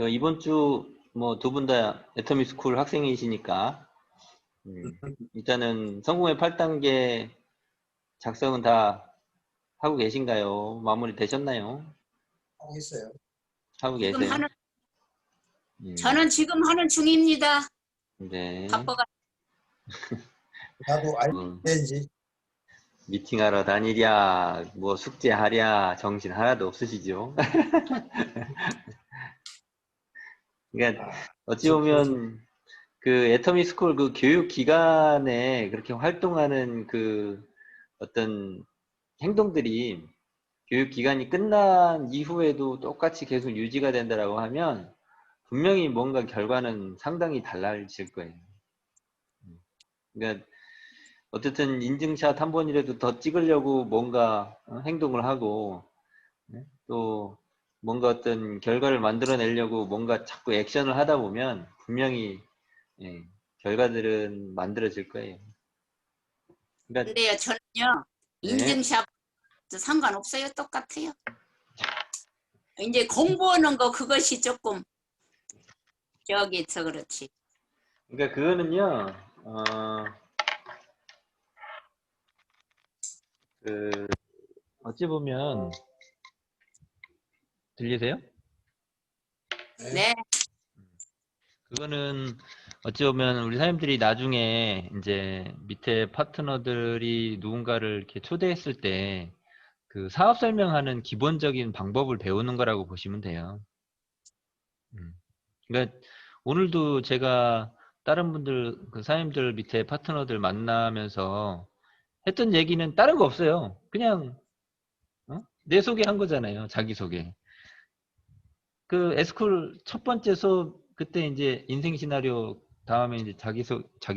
그 이번 주 뭐 두 분 다 애터미 스쿨 학생이시니까 일단은 성공회 8단계 작성은 다 하고 계신가요? 마무리 되셨나요? 하고 있어요. 하고 지금 계세요? 하는 저는 지금 하는 중입니다. 네. 바빠가. 나도 알지. 미팅하러 다니랴, 뭐 숙제하랴, 정신 하나도 없으시죠? 그러니까 어찌 보면 그 애터미 스쿨 그 교육 기간에 그렇게 활동하는 그 어떤 행동들이 교육 기간이 끝난 이후에도 똑같이 계속 유지가 된다라고 하면 분명히 뭔가 결과는 상당히 달라질 거예요. 그러니까 어쨌든 인증샷 한 번이라도 더 찍으려고 뭔가 행동을 하고 또 뭔가 어떤 결과를 만들어내려고 뭔가 자꾸 액션을 하다 보면 분명히 결과들은 만들어질 거예요. 그러니까 근데요, 저는요, 네. 인증샷 상관없어요. 똑같아요. 이제 공부하는 거 그것이 조금 저기서 그렇지. 그러니까 그거는요, 어찌 보면 들리세요? 네. 그거는 어찌 보면 우리 사람들이 나중에 이제 밑에 파트너들이 누군가를 이렇게 초대했을 때 그 사업 설명하는 기본적인 방법을 배우는 거라고 보시면 돼요. 그러니까 오늘도 제가 다른 분들 그 사장님들 밑에 파트너들 만나면서 했던 얘기는 다른 거 없어요. 그냥 내 소개한 거잖아요. 자기 소개. 그 에스쿨 첫 번째 수업 그때 이제 인생 시나리오 다음에 이제 자기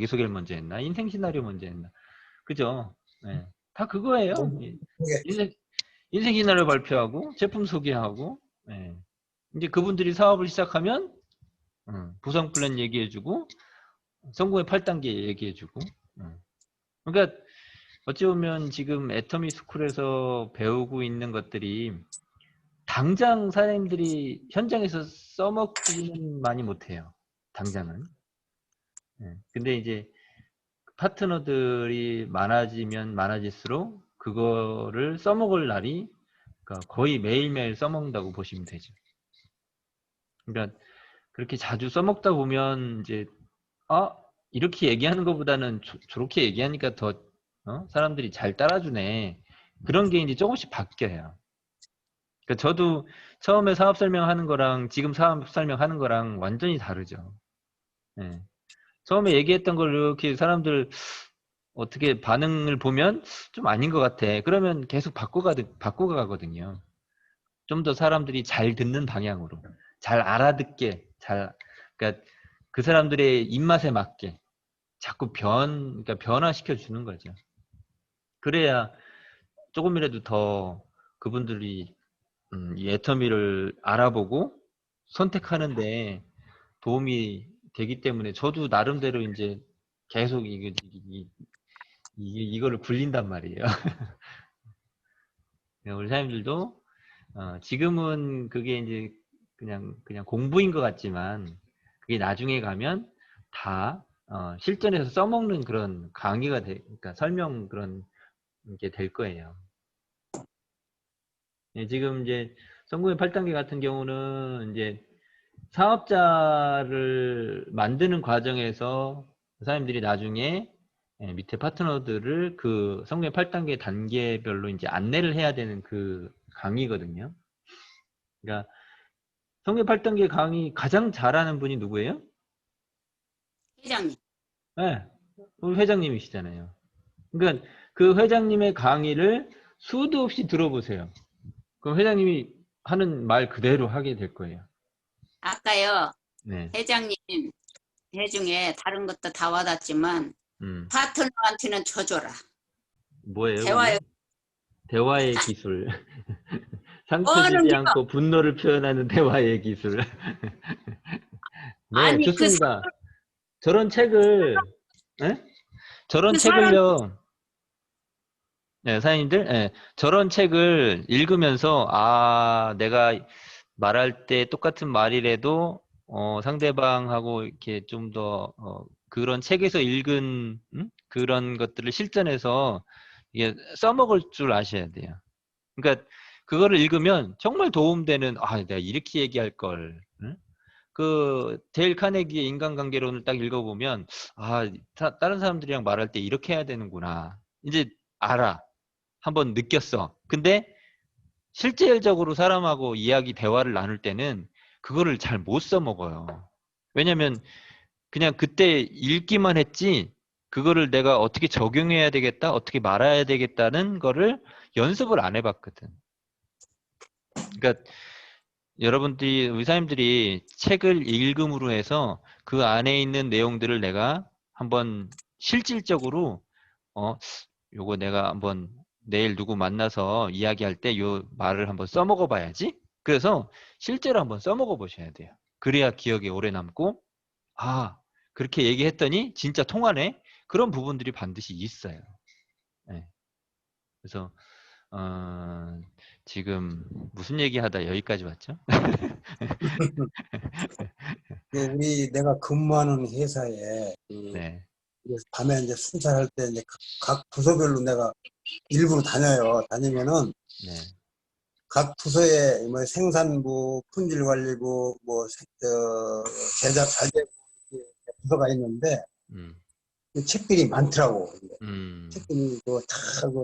소개를 먼저 했나? 인생 시나리오 먼저 했나? 그죠? 네. 다 그거예요. 인생 시나리오 발표하고 제품 소개하고 이제 그분들이 사업을 시작하면 부상 플랜 얘기해주고 성공의 8단계 얘기해주고 그러니까 어찌 보면 지금 애터미 스쿨에서 배우고 있는 것들이 당장 사장님들이 현장에서 써먹지는 많이 못해요. 당장은. 근데 이제 파트너들이 많아지면 많아질수록 그거를 써먹을 날이 그러니까 거의 매일매일 써먹는다고 보시면 되죠. 그러니까 그렇게 자주 써먹다 보면 이제 이렇게 얘기하는 것보다는 저렇게 얘기하니까 더 사람들이 잘 따라주네. 그런 게 이제 조금씩 바뀌어요. 그러니까 저도 처음에 사업 설명하는 거랑 지금 사업 설명하는 거랑 완전히 다르죠. 처음에 얘기했던 걸 이렇게 사람들 어떻게 반응을 보면 좀 아닌 것 같아. 그러면 계속 바꿔가거든요. 좀 더 사람들이 잘 듣는 방향으로, 잘 알아듣게, 그러니까 그 사람들의 입맛에 맞게 자꾸 그러니까 변화시켜 주는 거죠. 그래야 조금이라도 더 그분들이 이 애터미를 알아보고 선택하는데 도움이 되기 때문에 저도 나름대로 이제 계속 이거를 굴린단 말이에요. 우리 사람들도 지금은 그게 이제 그냥 공부인 것 같지만 그게 나중에 가면 다 실전에서 써먹는 그런 강의가 그러니까 설명 그런 게 될 거예요. 지금 이제 성공의 8단계 같은 경우는 이제 사업자를 만드는 과정에서 사장님들이 나중에 밑에 파트너들을 그 성공의 8단계 단계별로 이제 안내를 해야 되는 그 강의거든요. 그러니까 성공의 8단계 강의 가장 잘하는 분이 누구예요? 회장님. 네, 우리 회장님이시잖아요. 그러니까 그 회장님의 강의를 수도 없이 들어보세요. 그럼 회장님이 하는 말 그대로 하게 될 거예요. 아까요. 네. 회장님 회중에 다른 것도 다 와닿지만 파트너한테는 쳐줘라. 뭐예요? 대화의 대화의 기술. 상처 주지 않고 분노를 표현하는 대화의 기술. 네, 아니 좋습니다. 저런 책을 저런 그 사람 책을요. 네, 사장님들, 저런 책을 읽으면서 내가 말할 때 똑같은 말이라도 상대방하고 이렇게 좀 더 그런 책에서 읽은 그런 것들을 실전에서 이게 써먹을 줄 아셔야 돼요. 그러니까 그거를 읽으면 정말 도움되는 내가 이렇게 얘기할 걸. 응? 그 데일 카네기의 인간관계론을 딱 읽어보면 다른 사람들이랑 말할 때 이렇게 해야 되는구나. 이제 알아. 한번 느꼈어. 근데 실질적으로 사람하고 이야기 대화를 나눌 때는 그거를 잘 못 써먹어요. 왜냐면 그냥 그때 읽기만 했지 그거를 내가 어떻게 적용해야 되겠다, 어떻게 말해야 되겠다는 거를 연습을 안 해봤거든. 그러니까 여러분들이 의사님들이 책을 읽음으로 해서 그 안에 있는 내용들을 내가 한번 실질적으로 요거 내가 한번 내일 누구 만나서 이야기할 때 요 말을 한번 써먹어 봐야지. 그래서 실제로 한번 써먹어 보셔야 돼요. 그래야 기억에 오래 남고 그렇게 얘기했더니 진짜 통하네. 그런 부분들이 반드시 있어요. 네. 그래서 지금 무슨 얘기하다 여기까지 왔죠? 내가 근무하는 회사에 네, 밤에 이제 순찰할 때 이제 각 부서별로 내가 일부러 다녀요. 다니면은 네, 각 부서에 뭐 생산부, 품질관리부, 제작 자재부 이렇게 부서가 있는데 음, 그 책들이 많더라고. 근데 음, 책들이 다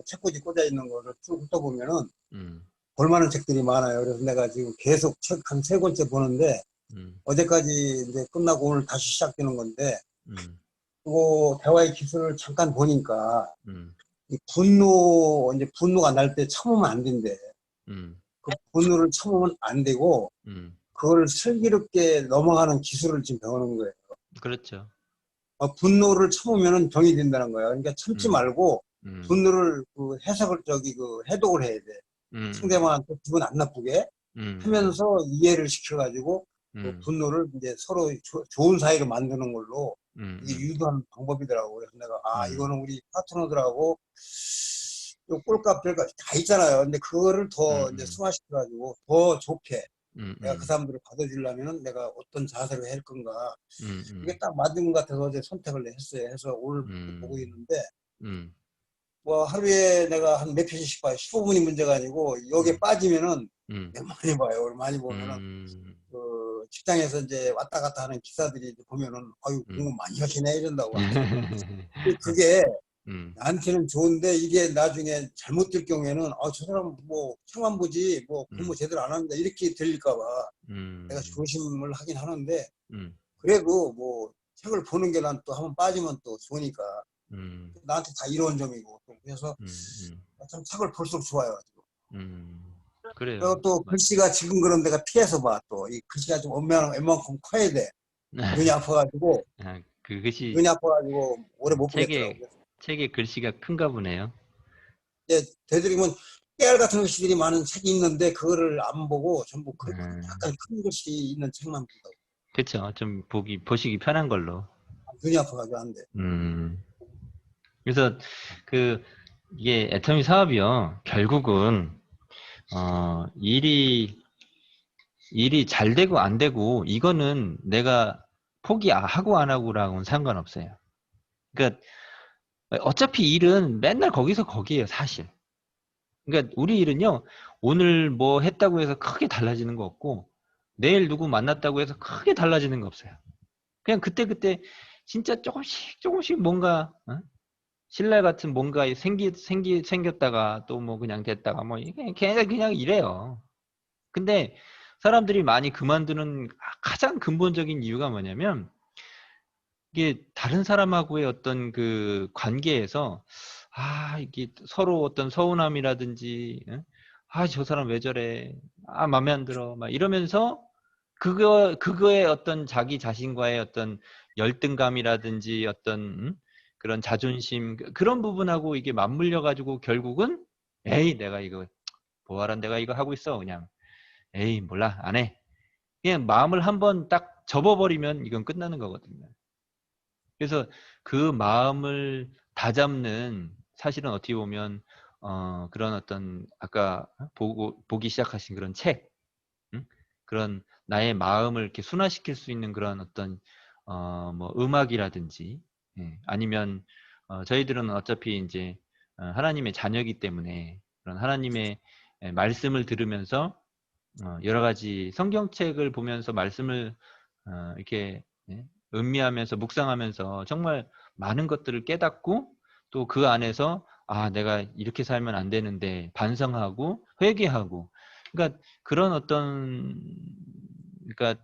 책꽂이 꽂아 있는 거를 쭉 훑어보면은 음, 볼만한 책들이 많아요. 그래서 내가 지금 계속 책 한 세 권째 보는데 음, 어제까지 이제 끝나고 오늘 다시 시작되는 건데 음, 그거 대화의 기술을 잠깐 보니까 음, 이 이제 분노가 날 때 참으면 안 된대. 음, 그 분노를 참으면 안 되고 그걸 슬기롭게 넘어가는 기술을 지금 배우는 거예요. 그렇죠. 분노를 참으면 병이 된다는 거예요. 그러니까 참지 음, 말고 음, 분노를 해독을 해야 돼. 음, 상대방한테 기분 안 나쁘게 음, 하면서 이해를 시켜가지고 그 음, 분노를 이제 서로 좋은 사이로 만드는 걸로 음, 이게 음, 유도하는 방법이더라고. 그래서 내가 음, 이거는 우리 파트너들하고 요 꼴값 별값 다 있잖아요. 근데 그거를 더 이제 음, 승화시켜가지고 더 좋게 음, 내가 그 음, 사람들을 받아주려면은 내가 어떤 자세로 할 건가 이게 음, 딱 맞은 것 같아서 어제 선택을 했어요. 해서 오늘부터 보고 음, 있는데 음, 뭐 하루에 내가 한 몇 편씩 봐요. 15분이 문제가 아니고 여기에 음, 빠지면은 음, 많이 봐요. 많이 보면은 음, 그 직장에서 이제 왔다 갔다 하는 기사들이 보면은 아유 공부 많이 하시네 이런다고 하더라고요. 그게 음, 나한테는 좋은데 이게 나중에 잘못될 경우에는 저 사람 뭐 책만 보지 뭐 공부 음, 제대로 안 합니다 이렇게 들릴까 봐 내가 음, 조심을 하긴 하는데 음, 그래도 뭐 책을 보는 게 난 또 한번 빠지면 또 좋으니까 음, 나한테 다 이로운 점이고 또 그래서 음, 참 책을 볼수록 좋아요. 그래요. 그리고 또 글씨가 지금 그런 데가 피해서 봐. 또 이 글씨가 좀 웬만큼 커야 돼. 눈이 아파가지고 그것이 눈이 아파가지고 오래 못 보겠더라고. 책의 글씨가 큰가 보네요. 이제 되도록이면 깨알 같은 글씨들이 많은 책이 있는데 그거를 안 보고 전부 음, 약간 큰 글씨 있는 책만 본다고. 그쵸. 좀 보시기 편한 걸로. 눈이 아파가지고 안 돼. 음, 그래서 이게 애터미 사업이요. 결국은, 일이 잘 되고 안 되고, 이거는 내가 포기하고 안 하고랑은 상관없어요. 그러니까, 어차피 일은 맨날 거기서 거기에요, 사실. 그러니까 우리 일은요, 오늘 뭐 했다고 해서 크게 달라지는 거 없고, 내일 누구 만났다고 해서 크게 달라지는 거 없어요. 그냥 그때그때 진짜 조금씩 뭔가, 신뢰 같은 뭔가 생겼다가 또 뭐 그냥 됐다가 뭐, 이게 그냥 이래요. 근데 사람들이 많이 그만두는 가장 근본적인 이유가 뭐냐면, 이게 다른 사람하고의 어떤 그 관계에서 이게 서로 어떤 서운함이라든지 저 사람 왜 저래 맘에 안 들어 막 이러면서 그거에 어떤 자기 자신과의 어떤 열등감이라든지 어떤 그런 자존심 그런 부분하고 이게 맞물려 가지고 결국은 에이 내가 이거 뭐하란 내가 이거 하고 있어 그냥 에이 몰라 안 해 그냥 마음을 한번 딱 접어버리면 이건 끝나는 거거든요. 그래서 그 마음을 다잡는 사실은 어떻게 보면 그런 어떤 아까 보기 시작하신 그런 책 그런 나의 마음을 이렇게 순화시킬 수 있는 그런 어떤 뭐 음악이라든지 아니면 저희들은 어차피 이제 하나님의 자녀이기 때문에 그런 하나님의 말씀을 들으면서 여러 가지 성경책을 보면서 말씀을 이렇게 음미하면서 묵상하면서 정말 많은 것들을 깨닫고 또 그 안에서 내가 이렇게 살면 안 되는데 반성하고 회개하고 그러니까 그런 어떤 그러니까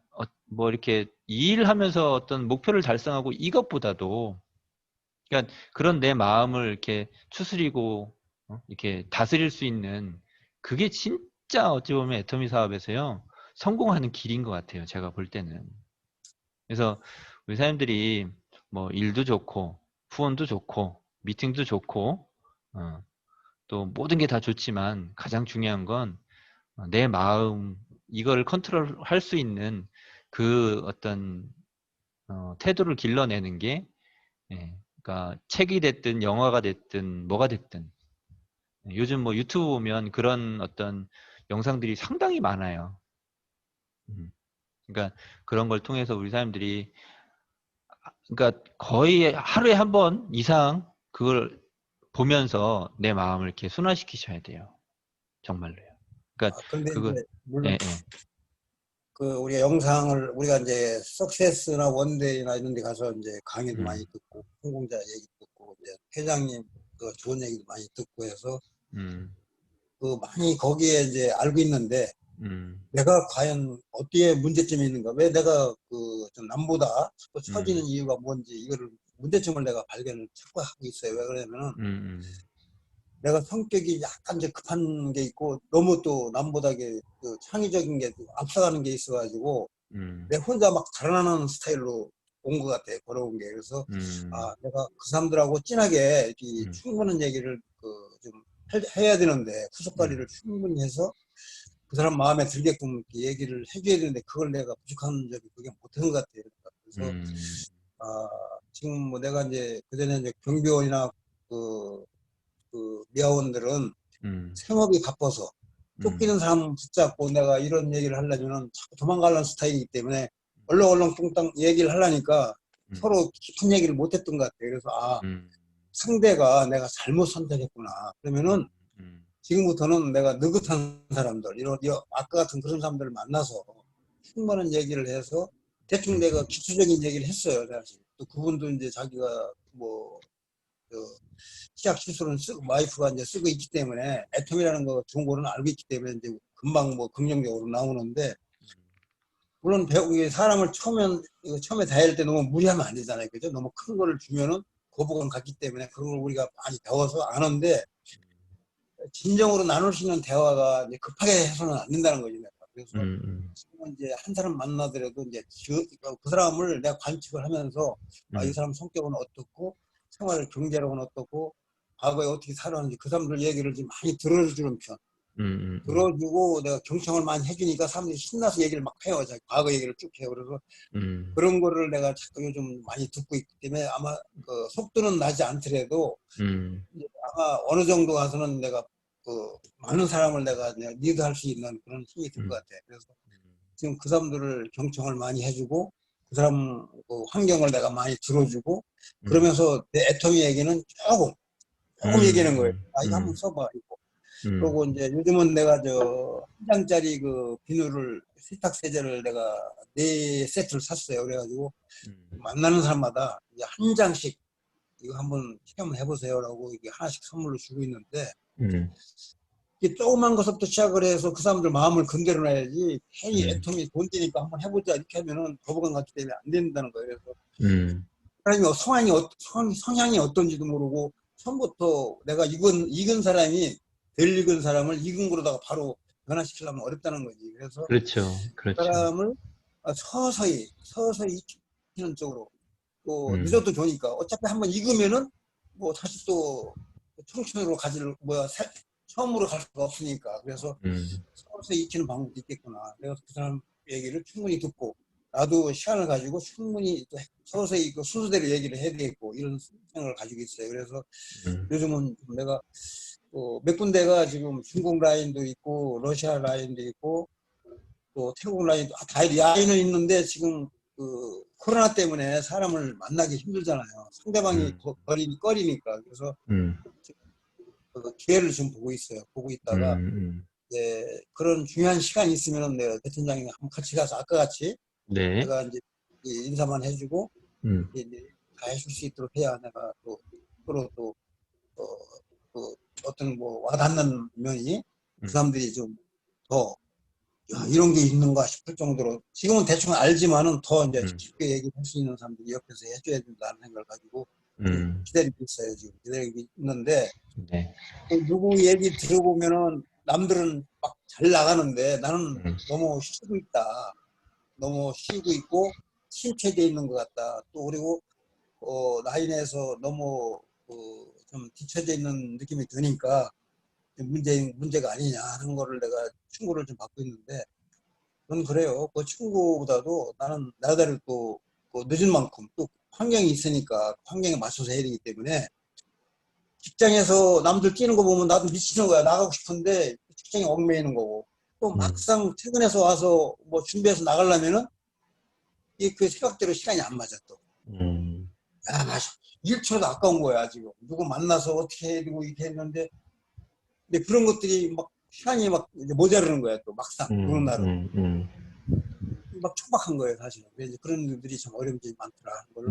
뭐 이렇게 이 일을 하면서 어떤 목표를 달성하고 이것보다도 그러니까 그런 내 마음을 이렇게 추스리고 이렇게 다스릴 수 있는 그게 진짜 어찌 보면 애터미 사업에서요 성공하는 길인 것 같아요. 제가 볼 때는. 그래서 우리 사람들이 뭐 일도 좋고 후원도 좋고 미팅도 좋고 또 모든 게 다 좋지만 가장 중요한 건 내 마음 이거를 컨트롤할 수 있는 그 어떤 태도를 길러내는 게 그러니까 책이 됐든 영화가 됐든 뭐가 됐든 요즘 뭐 유튜브 보면 그런 어떤 영상들이 상당히 많아요. 그러니까 그런 걸 통해서 우리 사람들이 그러니까 거의 하루에 한 번 이상 그걸 보면서 내 마음을 이렇게 순화시키셔야 돼요. 정말로요. 그러니까 그런데 그거 이제 물론 예, 예. 그 우리가 영상을 우리가 이제 석세스나 원데이나 이런 데 가서 이제 강의도 많이 듣고 성공자 얘기 듣고 이제 회장님 그 좋은 얘기도 많이 듣고 해서 음, 그 많이 거기에 이제 알고 있는데 음, 내가 과연 어디에 문제점이 있는가? 왜 내가 그 좀 남보다 자꾸 처지는 이유가 뭔지 이거를 문제점을 내가 발견을 자꾸 하고 있어요. 왜 그러냐면은 음, 내가 성격이 약간 이제 급한 게 있고 너무 또 남보다 그 창의적인 게 앞서가는 게 있어가지고 내 혼자 막 달아나는 스타일로 온 것 같아요. 걸어온 게. 그래서 내가 그 사람들하고 진하게 이렇게 충분한 얘기를 그 좀 해야 되는데 후속거리를 충분히 해서 그 사람 마음에 들게끔 이렇게 얘기를 해줘야 되는데 그걸 내가 부족한 점이 그게 못한 것 같아요. 그래서 지금 뭐 내가 이제 그전에 이제 경비원이나 그, 그 미아원들은 생업이 바빠서 쫓기는 사람 붙잡고 내가 이런 얘기를 하려면은 자꾸 도망가려는 스타일이기 때문에 얼렁얼렁 뚱땅 얘기를 하려니까 서로 깊은 얘기를 못했던 것 같아요. 그래서 상대가 내가 잘못 선택했구나. 그러면은 지금부터는 내가 느긋한 사람들, 이런 아까 같은 그런 사람들을 만나서 충분한 얘기를 해서 대충 내가 기초적인 얘기를 했어요. 사실. 또 그분도 이제 자기가 뭐, 저, 치약 시술은 와이프가 이제 쓰고 있기 때문에 애텀이라는 거 좋은 거는 알고 있기 때문에 이제 금방 뭐 긍정적으로 나오는데 물론 배우기 사람을 처음에 대할 때 너무 무리하면 안 되잖아요. 그죠? 너무 큰 거를 주면은 거부감 갖기 때문에 그런 걸 우리가 많이 배워서 아는데 진정으로 나눌 수 있는 대화가 이제 급하게 해서는 안 된다는 거죠. 그래서 지금은 이제 한 사람 만나더라도 이제 그 사람을 내가 관측을 하면서 이 사람 성격은 어떻고 생활 경제력은 어떻고 과거에 어떻게 살았는지 그 사람들 얘기를 좀 많이 들어주는 편. 들어주고 내가 경청을 많이 해주니까 사람들이 신나서 얘기를 막 해요. 과거 얘기를 쭉 해요. 그래서 그런 거를 내가 자꾸 요즘 많이 듣고 있기 때문에 아마 그 속도는 나지 않더라도 아마 어느 정도 가서는 내가 그 많은 사람을 내가 리드할 수 있는 그런 힘이 들 것 같아. 그래서 지금 그 사람들을 경청을 많이 해주고 그 사람 그 환경을 내가 많이 들어주고 그러면서 내 애터미 얘기는 조금 얘기하는 거예요. 이거 한번 써봐. 이거. 그리고 이제 요즘은 내가 한 장짜리 그 비누를 세탁 세제를 내가 4세트를 샀어요. 그래가지고 만나는 사람마다 이제 한 장씩 이거 한번 체험해 보세요라고 이게 하나씩 선물로 주고 있는데 이게 조그만 것부터 시작을 해서 그 사람들 마음을 건드려 놔야지 괜히 애통이 돈 되니까 한번 해보자 이렇게 하면은 거부감 갖기 때문에 안 된다는 거예요. 그래서 사람이 성향이 어떤지도 모르고 처음부터 내가 익은 사람이 덜 익은 사람을 익은 거로다가 바로 변화시키려면 어렵다는 거지. 그래서 그렇죠, 그 그렇죠. 사람을 서서히 익히는 쪽으로 또 늦어도 좋으니까 어차피 한번 익으면은 뭐 다시 또 청춘으로 처음으로 갈 수가 없으니까. 그래서 서서히 익히는 방법도 있겠구나. 그래서 그 사람 얘기를 충분히 듣고 나도 시간을 가지고 충분히 또 서서히 그 순서대로 얘기를 해야 되겠고 이런 생각을 가지고 있어요. 그래서 요즘은 내가 몇 군데가 지금 중국 라인도 있고 러시아 라인도 있고 또 태국 라인, 라인은 있는데 지금 그 코로나 때문에 사람을 만나기 힘들잖아요. 상대방이 꺼리니까. 그래서 그 기회를 지금 보고 있어요. 보고 있다가 이제 그런 중요한 시간이 있으면 내가 대통령이 한번 같이 가서 아까 같이 네. 내가 이제 인사만 해주고 이제 다 해줄 수 있도록 해야 내가 또 서로 또 그 어떤 뭐 와닿는 면이 그 사람들이 좀 더 이런 게 있는가 싶을 정도로 지금은 대충 알지만은 더 이제 쉽게 얘기할 수 있는 사람들이 옆에서 해줘야 된다는 생각을 가지고 기다리고 있어요. 지금 기다리고 있는데 네. 누구 얘기 들어보면은 남들은 막 잘 나가는데 나는 너무 쉬고 있다. 너무 쉬고 있고 침체돼 있는 것 같다. 또 그리고 라인에서 너무 좀 뒤처져 있는 느낌이 드니까 문제가 아니냐 하는 거를 내가 충고를 좀 받고 있는데 그건 그래요. 그 충고보다도 나는 나다를 또 늦은 만큼 또 환경이 있으니까 환경에 맞춰서 해야 되기 때문에 직장에서 남들 뛰는 거 보면 나도 미치는 거야. 나가고 싶은데 직장에 얽매이는 거고 또 막상 퇴근해서 와서 뭐 준비해서 나가려면은 그 생각대로 시간이 안 맞아 또. 야, 나 1초도 아까운 거야 지금. 누구 만나서 어떻게 해야 되고 이렇게 했는데 근데 그런 것들이 막 시간이 막 이제 모자르는 거야 또 막상 노는 날은 막 촉박한 거예요 사실은. 이제 그런 일들이 참 어려움이 많더라. 그걸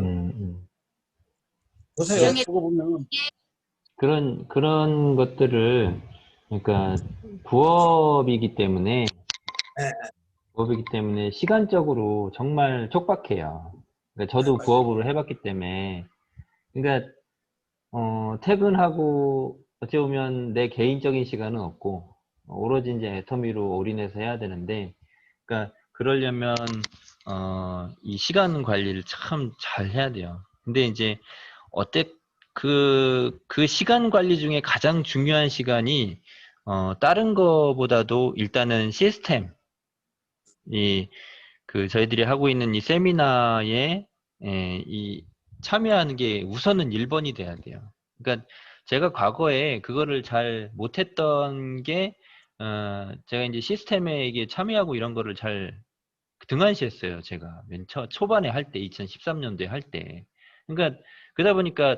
보세요. 일정에 그거 보면 그런 것들을, 그러니까 부업이기 때문에, 예, 시간적으로 정말 촉박해요. 그러니까 저도 맞아요. 부업으로 해봤기 때문에, 그러니까, 퇴근하고, 어찌 보면 내 개인적인 시간은 없고, 오로지 이제 애터미로 올인해서 해야 되는데, 그러니까, 그러려면, 이 시간 관리를 참 잘 해야 돼요. 근데 이제, 어때, 그 시간 관리 중에 가장 중요한 시간이, 다른 거보다도 일단은 시스템, 저희들이 하고 있는 이 세미나에, 참여하는 게 우선은 1번이 돼야 돼요. 그러니까 제가 과거에 그거를 잘 못했던 게, 제가 이제 시스템에 이게 참여하고 이런 거를 잘 등한시했어요. 제가 맨 초반에 할 때, 2013년도에 할 때. 그러니까 그러다 보니까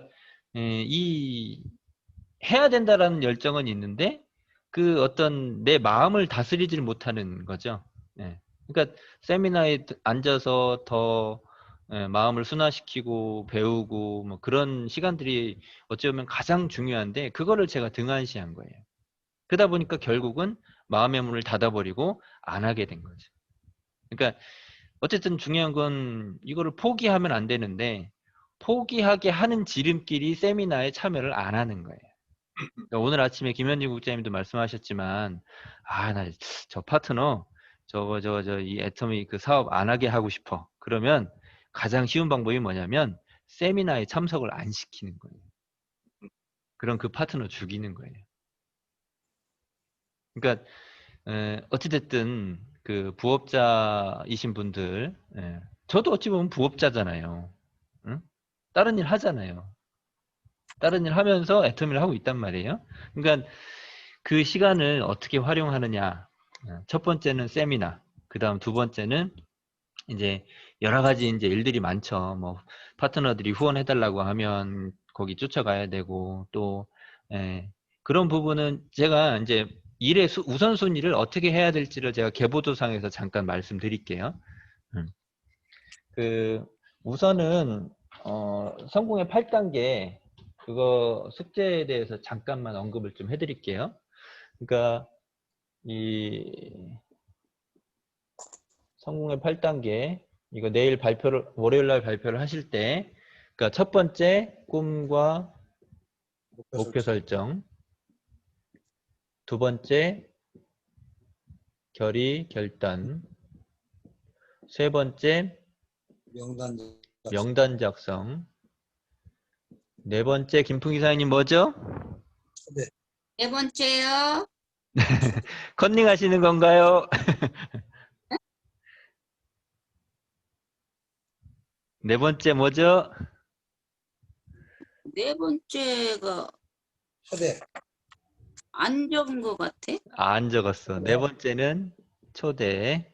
해야 된다라는 열정은 있는데 그 어떤 내 마음을 다스리질 못하는 거죠. 예. 그러니까 세미나에 앉아서 더 마음을 순화시키고 배우고 뭐 그런 시간들이 어찌 보면 가장 중요한데 그거를 제가 등한시한 거예요. 그러다 보니까 결국은 마음의 문을 닫아버리고 안 하게 된 거죠. 그러니까 어쨌든 중요한 건 이거를 포기하면 안 되는데 포기하게 하는 지름길이 세미나에 참여를 안 하는 거예요. 그러니까 오늘 아침에 김현진 국장님도 말씀하셨지만, 나 저 파트너, 이 애터미 그 사업 안 하게 하고 싶어. 그러면 가장 쉬운 방법이 뭐냐면, 세미나에 참석을 안 시키는 거예요. 그럼 그 파트너 죽이는 거예요. 그러니까, 어찌됐든, 그 부업자이신 분들, 저도 어찌 보면 부업자잖아요. 응? 다른 일 하잖아요. 다른 일 하면서 애터미를 하고 있단 말이에요. 그러니까 그 시간을 어떻게 활용하느냐. 첫 번째는 세미나. 그 다음 두 번째는 이제 여러 가지 이제 일들이 많죠. 뭐 파트너들이 후원해달라고 하면 거기 쫓아가야 되고 또 그런 부분은 제가 이제 일의 우선순위를 어떻게 해야 될지를 제가 계보도상에서 잠깐 말씀드릴게요. 그 우선은 성공의 8단계 그거 숙제에 대해서 잠깐만 언급을 좀 해드릴게요. 그러니까 이 성공의 8단계 이거 내일 월요일 날 발표를 하실 때 그러니까 첫 번째 꿈과 목표 설정, 두 번째 결단, 세 번째 명단 작성, 네 번째 김풍기 사장님 뭐죠? 네 번째요. 컨닝 하시는 건가요? 네 번째 뭐죠? 네 번째가 초대. 안 적은 것 같아. 안 적었어. 네 번째는 초대.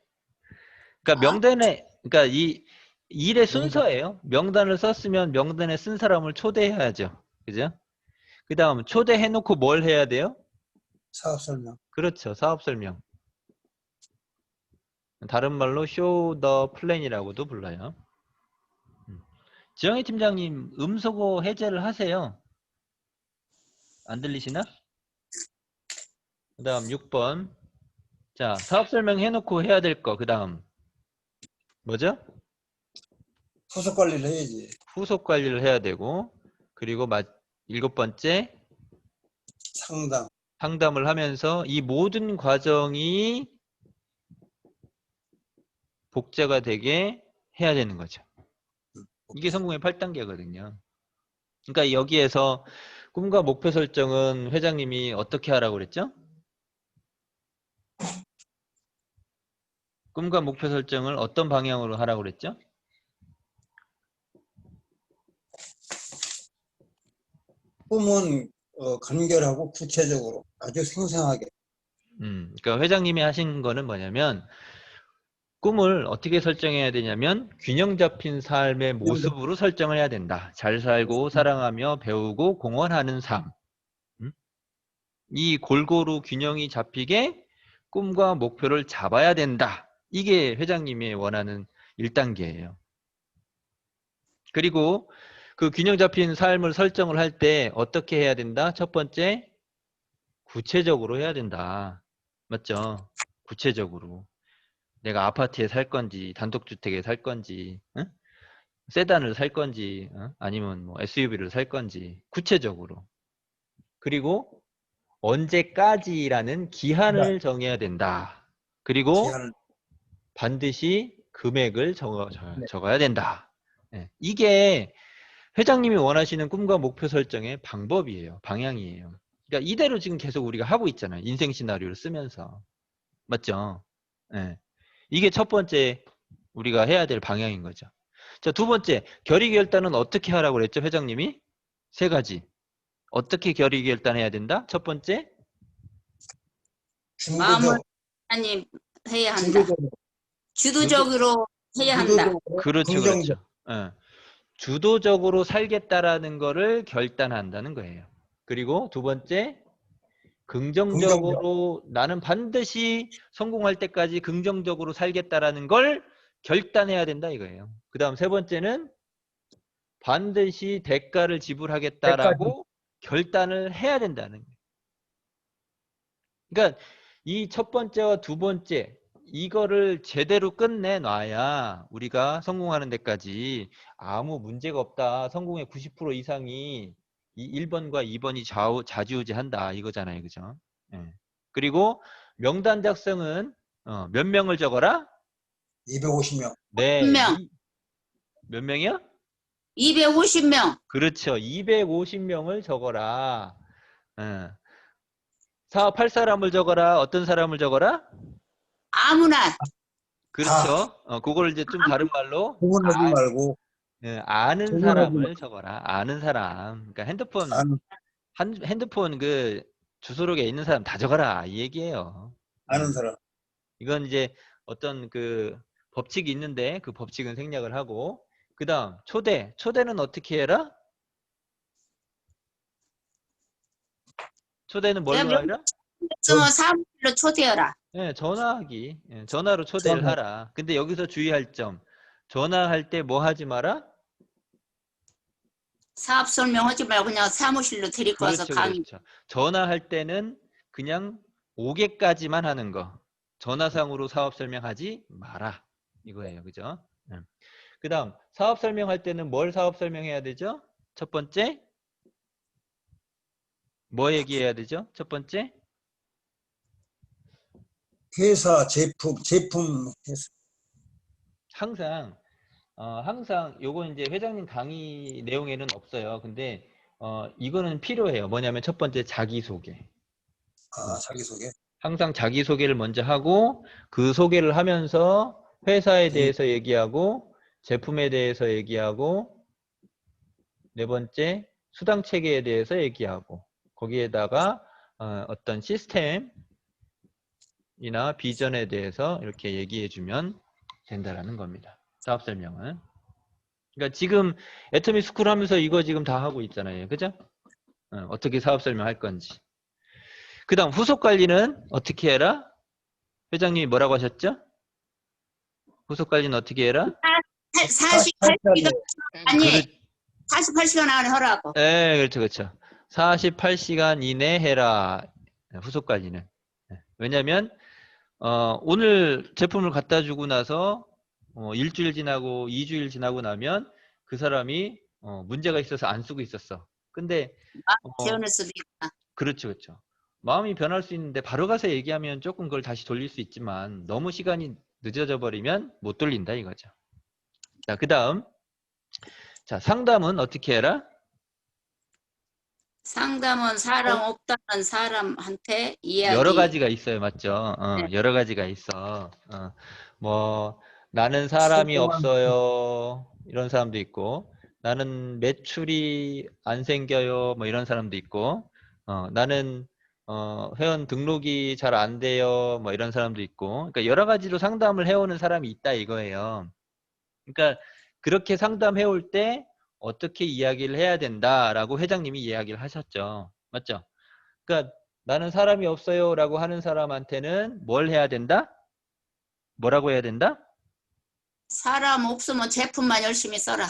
그러니까 명단에, 그러니까 이 일의 명단. 순서예요. 명단을 썼으면 명단에 쓴 사람을 초대해야죠. 그죠? 그 다음 초대해놓고 뭘 해야 돼요? 사업 설명. 그렇죠. 사업 설명. 다른 말로 show the plan이라고도 불러요. 지영희 팀장님 음소거 해제를 하세요. 안 들리시나? 그 다음 6번. 자, 사업 설명 해놓고 해야 될 거. 그 다음 뭐죠? 후속 관리를 해야지. 후속 관리를 해야 되고, 그리고 7번째 상담. 상담을 하면서 이 모든 과정이 복제가 되게 해야 되는 거죠. 이게 성공의 8단계거든요. 그러니까 여기에서 꿈과 목표 설정은 회장님이 어떻게 하라고 그랬죠? 꿈과 목표 설정을 어떤 방향으로 하라고 그랬죠? 꿈은 간결하고 구체적으로 아주 생생하게. 그러니까 회장님이 하신 거는 뭐냐면 꿈을 어떻게 설정해야 되냐면 균형 잡힌 삶의 모습으로 설정을 해야 된다. 잘 살고 사랑하며 배우고 공헌하는 삶. 이 골고루 균형이 잡히게 꿈과 목표를 잡아야 된다. 이게 회장님이 원하는 1단계예요. 그리고 그 균형 잡힌 삶을 설정을 할 때 어떻게 해야 된다? 첫 번째, 구체적으로 해야 된다. 맞죠? 구체적으로. 내가 아파트에 살 건지, 단독주택에 살 건지, 응? 세단을 살 건지, 아니면 뭐 SUV를 살 건지, 구체적으로. 그리고 언제까지라는 기한을 정해야 된다. 그리고 기한을. 반드시 금액을 네. 적어야 된다. 예, 이게 회장님이 원하시는 꿈과 목표 설정의 방법이에요. 방향이에요. 그러니까 이대로 지금 계속 우리가 하고 있잖아요. 인생 시나리오를 쓰면서. 맞죠? 예. 이게 첫 번째 우리가 해야 될 방향인 거죠. 자, 두 번째, 결의결단은 어떻게 하라고 그랬죠? 회장님이? 3가지. 어떻게 결의결단해야 된다? 첫 번째, 마음을 중도적. 하나님 해야 한다. 주도적으로. 주도적으로 해야 한다. 주도적으로. 그렇죠, 긍정적. 그렇죠. 예. 주도적으로 살겠다라는 거를 결단한다는 거예요. 그리고 두 번째, 긍정적. 긍정적으로 나는 반드시 성공할 때까지 긍정적으로 살겠다라는 걸 결단해야 된다 이거예요. 그 다음 세 번째는 반드시 대가를 때까지. 지불하겠다라고 결단을 해야 된다는 거예요. 그러니까 이 첫 번째와 두 번째 이거를 제대로 끝내놔야 우리가 성공하는 데까지 아무 문제가 없다. 성공의 90% 이상이 이 1번과 2번이 좌지우지한다 이거잖아요. 그죠? 예. 그리고 명단 작성은 몇 명을 적어라? 250명. 네. 1명, 몇 명이요? 250명. 그렇죠. 250명을 적어라. 예. 사업할 사람을 적어라. 어떤 사람을 적어라? 아무나. 그렇죠. 그걸 이제 좀 다른 말로 구분하지 말고. 아는 구분하지 사람을 말고. 적어라. 아는 사람. 그러니까 아는, 핸드폰 그 주소록에 있는 사람 다 적어라. 이 얘기예요. 아는 사람. 이건 이제 어떤 그 법칙이 있는데 그 법칙은 생략을 하고 그다음 초대는 어떻게 해라? 초대는 제가 뭘로 하라? 명령했으면 사무실로 초대해라. 네, 전화하기. 전화로 초대를 전화. 하라. 근데 여기서 주의할 점. 전화할 때 뭐 하지 마라? 사업 설명하지 말고 그냥 사무실로 데리고 와서 그렇죠, 강의. 그렇죠. 전화할 때는 그냥 오게까지만 하는 거. 전화상으로 사업 설명하지 마라. 이거예요. 그죠? 그 다음, 사업 설명할 때는 뭘 사업 설명해야 되죠? 첫 번째, 뭐 얘기해야 되죠? 첫 번째, 회사, 제품 회사. 항상 요건 이제 회장님 강의 내용에는 없어요. 근데, 이거는 필요해요. 뭐냐면 첫 번째, 자기소개. 자기소개. 항상 자기소개를 먼저 하고 그 소개를 하면서 회사에 대해서 얘기하고 제품에 대해서 얘기하고 네 번째 수당 체계에 대해서 얘기하고 거기에다가 어떤 시스템이나 비전에 대해서 이렇게 얘기해 주면 된다라는 겁니다. 사업 설명은. 그러니까 지금 애터미 스쿨 하면서 이거 지금 다 하고 있잖아요. 그죠? 어떻게 사업 설명할 건지. 그 다음 후속 관리는 어떻게 해라? 회장님이 뭐라고 하셨죠? 후속 관리는 어떻게 해라? 48시간 아니 그렇, 48시간 안에 하라고. 네, 그렇죠, 그렇죠. 48시간 이내 해라. 후속 관리는. 왜냐면 오늘 제품을 갖다 주고 나서 일주일 지나고 2주일 지나고 나면 그 사람이 문제가 있어서 안 쓰고 있었어. 근데 재현할 수도 있다. 그렇죠, 그렇죠. 마음이 변할 수 있는데 바로 가서 얘기하면 조금 그걸 다시 돌릴 수 있지만 너무 시간이 늦어져 버리면 못 돌린다 이거죠. 자, 그 다음. 자, 상담은 어떻게 해라? 상담은 사람 없다는 사람한테 여러 이야기. 가지가 있어요. 맞죠? 네. 여러 가지가 있어. 뭐, 나는 사람이 없어요. 이런 사람도 있고, 나는 매출이 안 생겨요. 뭐 이런 사람도 있고, 나는, 회원 등록이 잘 안 돼요. 뭐 이런 사람도 있고, 그러니까 여러 가지로 상담을 해오는 사람이 있다 이거예요. 그러니까 그렇게 상담해 올 때 어떻게 이야기를 해야 된다라고 회장님이 이야기를 하셨죠. 맞죠? 그러니까 나는 사람이 없어요 라고 하는 사람한테는 뭘 해야 된다? 뭐라고 해야 된다? 사람 없으면 제품만 열심히 써라.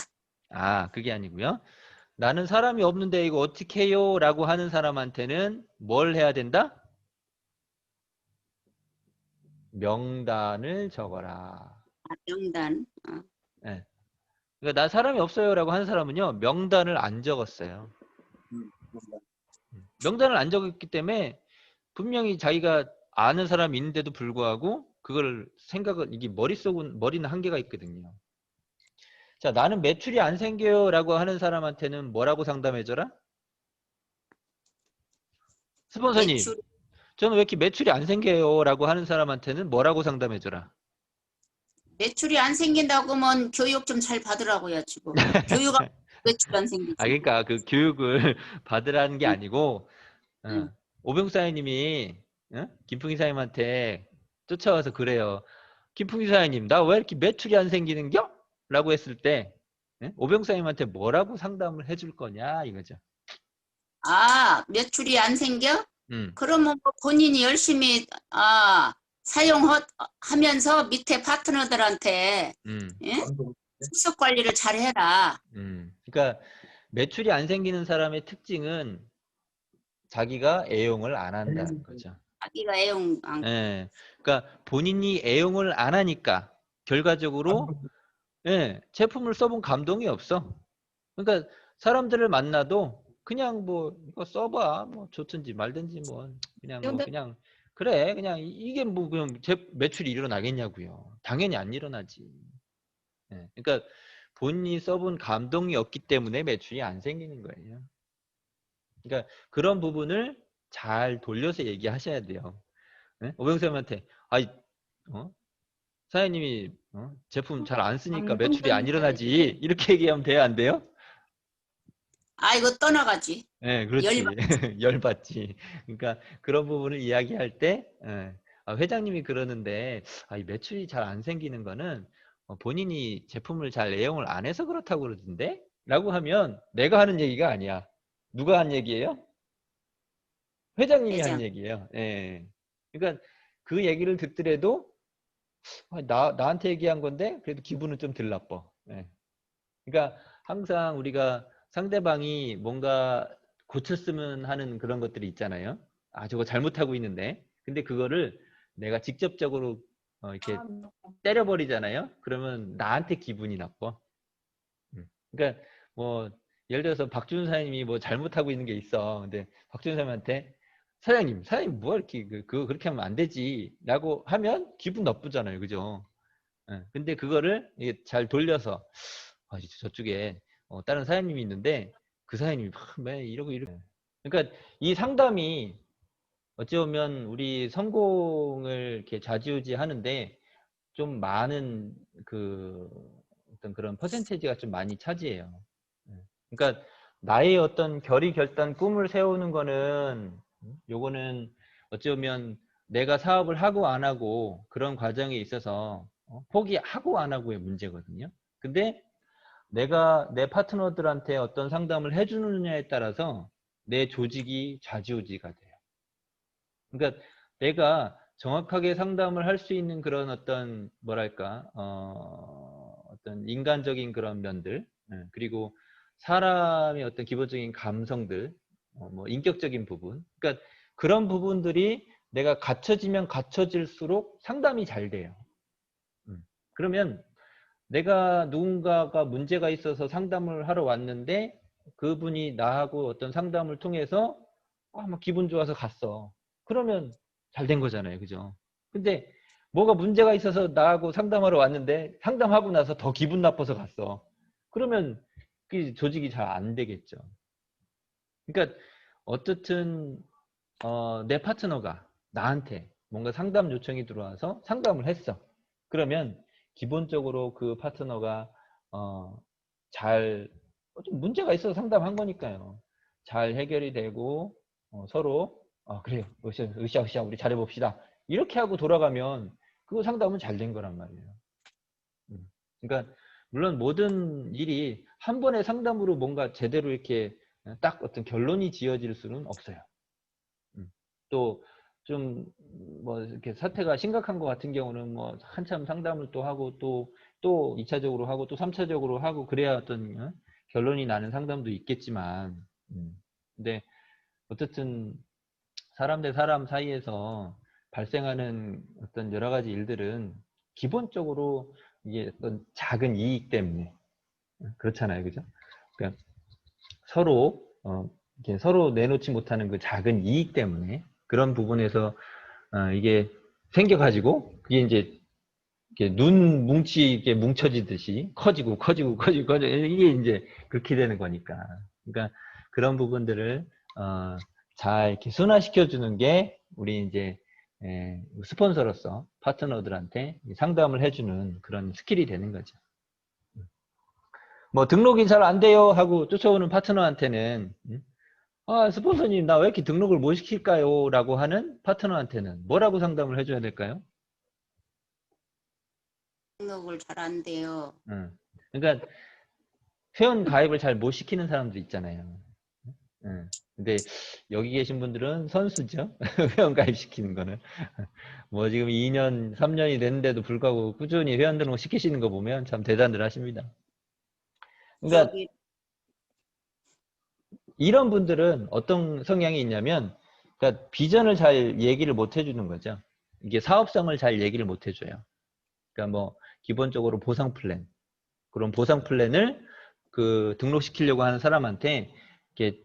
아, 그게 아니고요. 나는 사람이 없는데 이거 어떻게 해요? 라고 하는 사람한테는 뭘 해야 된다? 명단을 적어라. 명단. 네. 그러니까 나 사람이 없어요 라고 하는 사람은요, 명단을 안 적었어요. 명단을 안 적었기 때문에 분명히 자기가 아는 사람이 있는데도 불구하고 그걸 생각을, 이게 머리는 한계가 있거든요. 자, 나는 매출이 안 생겨요 라고 하는 사람한테는 뭐라고 상담해줘라? 스폰서님, 매출 저는 왜 이렇게 매출이 안 생겨요 라고 하는 사람한테는 뭐라고 상담해줘라? 매출이 안 생긴다고 하면 교육 좀 잘 받으라고요 지금. 교육 안 매출 안 생기지. 아, 그러니까 그 교육을 받으라는 게 응, 아니고, 응. 오병 사장님이 김풍희 사장님한테 쫓아와서 그래요. 김풍희 사장님, 나 왜 이렇게 매출이 안 생기는겨? 라고 했을 때 오병 사장님한테 뭐라고 상담을 해줄 거냐 이거죠. 아, 매출이 안 생겨? 음, 그러면 뭐 본인이 열심히 사용하면서 밑에 파트너들한테 음, 예? 숙소 관리를 잘 해라. 그러니까 매출이 안 생기는 사람의 특징은 자기가 애용을 안 한다는 거죠. 자기가 애용 안 예, 그러니까 본인이 애용을 안 하니까 결과적으로 제품을 써본 감동이 없어. 그러니까 사람들을 만나도 그냥 뭐 이거 써봐, 뭐 좋든지 말든지 뭐 그냥 그래, 그냥 이게 뭐 그냥 매출이 일어나겠냐고요. 당연히 안 일어나지. 그러니까 본인이 써본 감동이 없기 때문에 매출이 안 생기는 거예요. 그러니까 그런 부분을 잘 돌려서 얘기하셔야 돼요. 오병수님한테 사장님이 제품 잘 안 쓰니까 매출이 안 일어나지 이렇게 얘기하면 돼요, 안 돼요? 이거 떠나가지. 네, 그렇지. 열받. 열받지. 그러니까 그런 부분을 이야기할 때 회장님이 그러는데 이 매출이 잘 안 생기는 거는 본인이 제품을 잘 애용을 안 해서 그렇다고 그러던데? 라고 하면 내가 하는 얘기가 아니야. 누가 한 얘기예요? 회장님이 한 회장. 얘기예요. 예. 그러니까 그 얘기를 듣더라도 나한테 얘기한 건데 그래도 기분은 좀 덜 나빠. 예. 그러니까 항상 우리가 상대방이 뭔가 고쳤으면 하는 그런 것들이 있잖아요. 저거 잘못하고 있는데. 근데 그거를 내가 직접적으로 이렇게 때려버리잖아요. 그러면 나한테 기분이 나빠. 그러니까 뭐 예를 들어서 박준 사장님이 뭐 잘못하고 있는 게 있어. 근데 박준 사장님한테 사장님 뭐 이렇게 그거 그렇게 하면 안 되지라고 하면 기분 나쁘잖아요. 그죠? 근데 그거를 이게 잘 돌려서 저쪽에 다른 사장님이 있는데 그 사장님이 왜 이러고 그러니까 이 상담이 어찌 보면 우리 성공을 이렇게 좌지우지 하는데 좀 많은 그 어떤 그런 퍼센테이지가 좀 많이 차지해요. 그러니까 나의 어떤 결의 결단 꿈을 세우는 거는 요거는 어찌 보면 내가 사업을 하고 안 하고 그런 과정에 있어서 포기하고 안 하고의 문제거든요. 근데 내가 내 파트너들한테 어떤 상담을 해주느냐에 따라서 내 조직이 좌지우지가 돼요. 그러니까 내가 정확하게 상담을 할 수 있는 그런 어떤 뭐랄까 어떤 인간적인 그런 면들, 그리고 사람의 어떤 기본적인 감성들, 뭐 인격적인 부분, 그러니까 그런 부분들이 내가 갖춰지면 갖춰질수록 상담이 잘 돼요. 그러면 내가 누군가가 문제가 있어서 상담을 하러 왔는데 그분이 나하고 어떤 상담을 통해서 막 기분 좋아서 갔어. 그러면 잘 된 거잖아요. 그죠? 근데 뭐가 문제가 있어서 나하고 상담하러 왔는데 상담하고 나서 더 기분 나빠서 갔어. 그러면 그 조직이 잘 안 되겠죠. 그러니까 어떻든 내 파트너가 나한테 뭔가 상담 요청이 들어와서 상담을 했어. 그러면 기본적으로 그 파트너가 잘 좀 문제가 있어서 상담한 거니까요. 잘 해결이 되고 서로 그래요. 으쌰으쌰 우리 잘해봅시다. 이렇게 하고 돌아가면 그 상담은 잘 된 거란 말이에요. 그러니까 물론 모든 일이 한 번의 상담으로 뭔가 제대로 이렇게 딱 어떤 결론이 지어질 수는 없어요. 또 좀 뭐 이렇게 사태가 심각한 것 같은 경우는 뭐 한참 상담을 또 하고 또 2차적으로 하고 또 3차적으로 하고 그래야 어떤 결론이 나는 상담도 있겠지만 근데 어쨌든 사람 대 사람 사이에서 발생하는 어떤 여러 가지 일들은 기본적으로 이게 어떤 작은 이익 때문에 그렇잖아요. 그죠? 그러니까 서로 이렇게 서로 내놓지 못하는 그 작은 이익 때문에 그런 부분에서 이게 생겨가지고 그게 이제 이렇게 눈 이게 뭉쳐지듯이 커지고 이게 이제 그렇게 되는 거니까. 그러니까 그런 부분들을 잘 이렇게 순화시켜 주는 게 우리 이제 스폰서로서 파트너들한테 상담을 해주는 그런 스킬이 되는 거죠. 뭐 등록이 잘 안 돼요 하고 쫓아오는 파트너한테는 스폰서님 나 왜 이렇게 등록을 못 시킬까요? 라고 하는 파트너한테는 뭐라고 상담을 해줘야 될까요? 등록을 잘 안 돼요. 그러니까 회원 가입을 잘 못 시키는 사람도 있잖아요. 근데 여기 계신 분들은 선수죠. 회원 가입 시키는 거는. 뭐 지금 2년, 3년이 됐는데도 불구하고 꾸준히 회원 등록 시키시는 거 보면 참 대단들 하십니다. 그러니까 저기 이런 분들은 어떤 성향이 있냐면 그러니까 비전을 잘 얘기를 못 해주는 거죠. 이게 사업성을 잘 얘기를 못 해줘요. 그러니까 뭐 기본적으로 보상 플랜 그런 보상 플랜을 그 등록시키려고 하는 사람한테 이렇게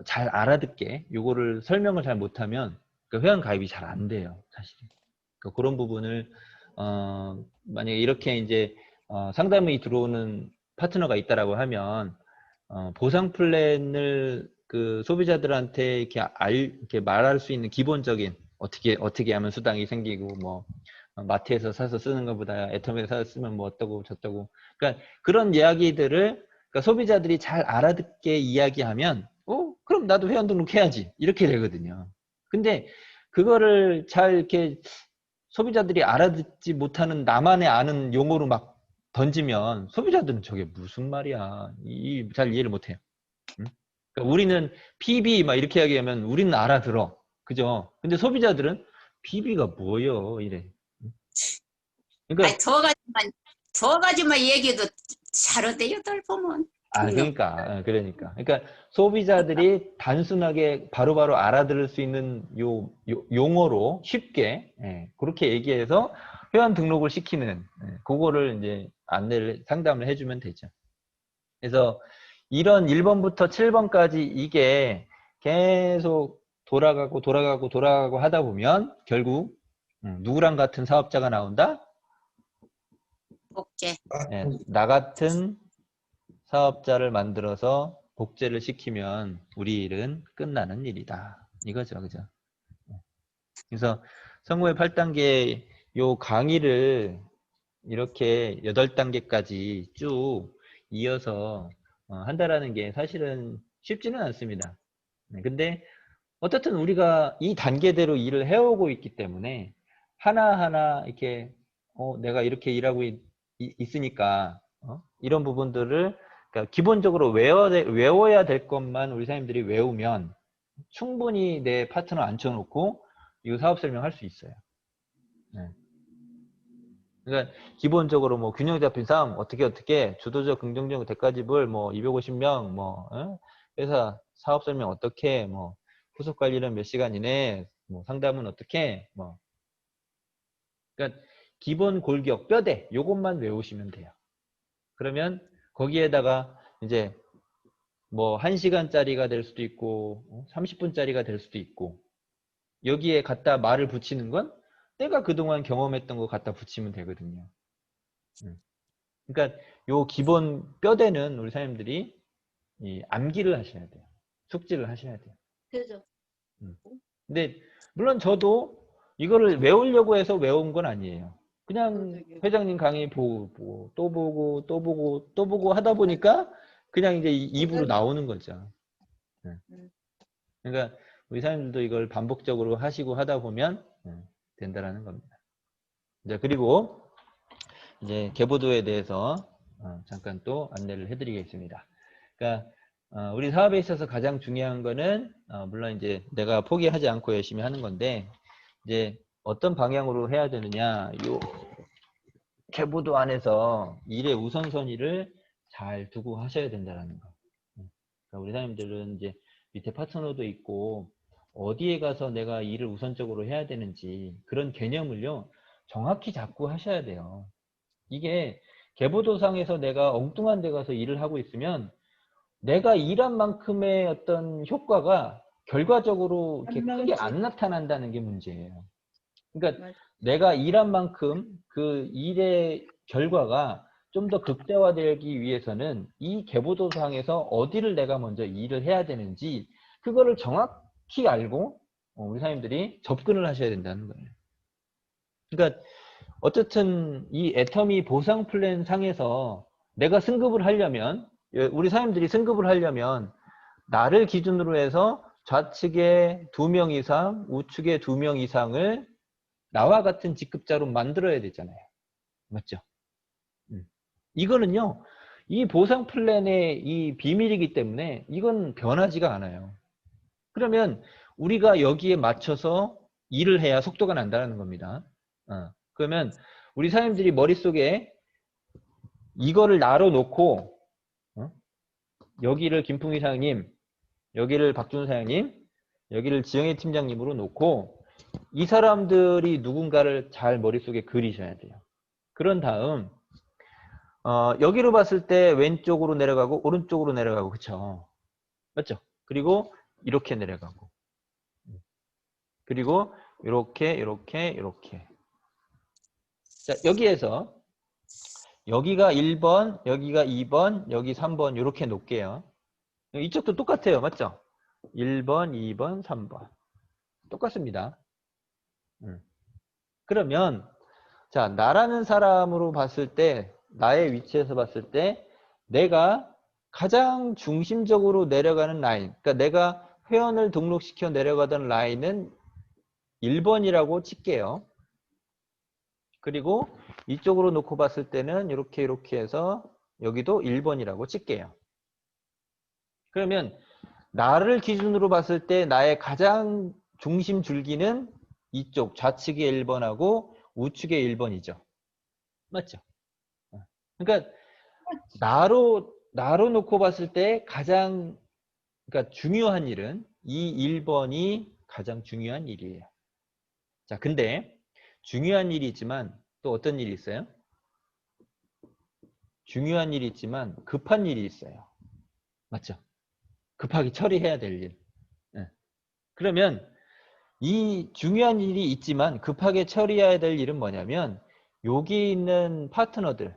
잘 알아듣게 요거를 설명을 잘 못하면 그 회원 가입이 잘 안 돼요. 사실 그러니까 그런 부분을 만약에 이렇게 이제 상담이 들어오는 파트너가 있다라고 하면 보상 플랜을 그 소비자들한테 이렇게 말할 수 있는 기본적인 어떻게 하면 수당이 생기고 뭐 마트에서 사서 쓰는 것보다 애터미에서 사서 쓰면 뭐 어떠고 저떠고 그러니까 그런 이야기들을 그러니까 소비자들이 잘 알아듣게 이야기하면 그럼 나도 회원 등록해야지 이렇게 되거든요. 근데 그거를 잘 이렇게 소비자들이 알아듣지 못하는 나만의 아는 용어로 막 던지면 소비자들은 저게 무슨 말이야 잘 이해를 못해요. 그러니까 우리는 PB 막 이렇게 이야기하면 우리는 알아들어 그죠? 근데 소비자들은 PB가 뭐요 이래. 그러니까 저 가지만 얘기해도 잘하대요, 들 보면. 등록. 그러니까 소비자들이 단순하게 바로바로 알아들을 수 있는 용어로 쉽게 그렇게 얘기해서 회원 등록을 시키는 그거를 이제 상담을 해주면 되죠. 그래서 이런 1번부터 7번까지 이게 계속 돌아가고 하다 보면 결국 누구랑 같은 사업자가 나온다? 복제. 나 같은 사업자를 만들어서 복제를 시키면 우리 일은 끝나는 일이다. 이거죠. 그죠? 그래서 성우의 8단계 요 강의를 이렇게 8단계까지 쭉 이어서 한다라는 게 사실은 쉽지는 않습니다. 근데 어쨌든 우리가 이 단계대로 일을 해오고 있기 때문에 하나하나 이렇게 내가 이렇게 일하고 있으니까 이런 부분들을 그러니까 기본적으로 외워야 될 것만 우리 사장님들이 외우면 충분히 내 파트너 앉혀놓고 이거 사업 설명할 수 있어요. 네. 그러니까 기본적으로 뭐 균형 잡힌 삶 어떻게 주도적 긍정적 대가집을 뭐 250명 뭐 회사 사업 설명 어떻게 뭐 후속 관리는 몇 시간 이내 뭐 상담은 어떻게 뭐 그러니까 기본 골격 뼈대 요것만 외우시면 돼요. 그러면 거기에다가 이제 뭐 1시간짜리가 될 수도 있고 30분짜리가 될 수도 있고 여기에 갖다 말을 붙이는 건 내가 그동안 경험했던 거 갖다 붙이면 되거든요. 그러니까 요 기본 뼈대는 우리 사장님들이 암기를 하셔야 돼요. 숙지를 하셔야 돼요. 그죠. 근데 물론 저도 이거를 외우려고 해서 외운 건 아니에요. 그냥 회장님 강의 보고 또 보고 또 보고 또 보고 하다 보니까 그냥 이제 입으로 나오는 거죠. 그러니까 우리 사장님들도 이걸 반복적으로 하시고 하다 보면 된다라는 겁니다. 이제 그리고 이제 계보도에 대해서 잠깐 또 안내를 해드리겠습니다. 그러니까 우리 사업에 있어서 가장 중요한 거는 물론 이제 내가 포기하지 않고 열심히 하는 건데 이제 어떤 방향으로 해야 되느냐 요 계보도 안에서 일의 우선순위를 잘 두고 하셔야 된다는 거. 그러니까 우리 사장님들은 이제 밑에 파트너도 있고 어디에 가서 내가 일을 우선적으로 해야 되는지 그런 개념을요 정확히 잡고 하셔야 돼요. 이게 계보도상에서 내가 엉뚱한 데 가서 일을 하고 있으면 내가 일한 만큼의 어떤 효과가 결과적으로 이렇게 크게 안 나타난다는 게 문제예요. 그러니까 맞아. 내가 일한 만큼 그 일의 결과가 좀 더 극대화되기 위해서는 이 계보도상에서 어디를 내가 먼저 일을 해야 되는지 그거를 정확히 알고 우리 사장님들이 접근을 하셔야 된다는 거예요. 그러니까 어쨌든 이 애터미 보상 플랜 상에서 내가 승급을 하려면 우리 사장님들이 승급을 하려면 나를 기준으로 해서 좌측에 2명 이상 우측에 2명 이상을 나와 같은 직급자로 만들어야 되잖아요. 맞죠? 이거는요 이 보상 플랜의 이 비밀이기 때문에 이건 변하지가 않아요. 그러면 우리가 여기에 맞춰서 일을 해야 속도가 난다는 겁니다. 그러면 우리 사장님들이 머릿속에 이거를 나로 놓고 여기를 김풍희 사장님, 여기를 박준 사장님, 여기를 지영애 팀장님으로 놓고 이 사람들이 누군가를 잘 머릿속에 그리셔야 돼요. 그런 다음 여기로 봤을 때 왼쪽으로 내려가고 오른쪽으로 내려가고 그쵸? 맞죠? 그리고 이렇게 내려가고 그리고 이렇게 자 여기에서 여기가 1번, 여기가 2번, 여기 3번 이렇게 놓을게요. 이쪽도 똑같아요. 맞죠? 1번, 2번, 3번 똑같습니다. 그러면 자 나라는 사람으로 봤을 때 나의 위치에서 봤을 때 내가 가장 중심적으로 내려가는 라인 그러니까 내가 회원을 등록시켜 내려가던 라인은 1번이라고 칠게요. 그리고 이쪽으로 놓고 봤을 때는 이렇게 해서 여기도 1번이라고 칠게요. 그러면 나를 기준으로 봤을 때 나의 가장 중심 줄기는 이쪽 좌측에 1번하고 우측에 1번이죠. 맞죠? 그러니까 나로 놓고 봤을 때 가장 그러니까 중요한 일은 이 1번이 가장 중요한 일이에요. 자, 근데 중요한 일이 있지만 또 어떤 일이 있어요? 중요한 일이 있지만 급한 일이 있어요. 맞죠? 급하게 처리해야 될 일. 그러면 이 중요한 일이 있지만 급하게 처리해야 될 일은 뭐냐면 여기 있는 파트너들이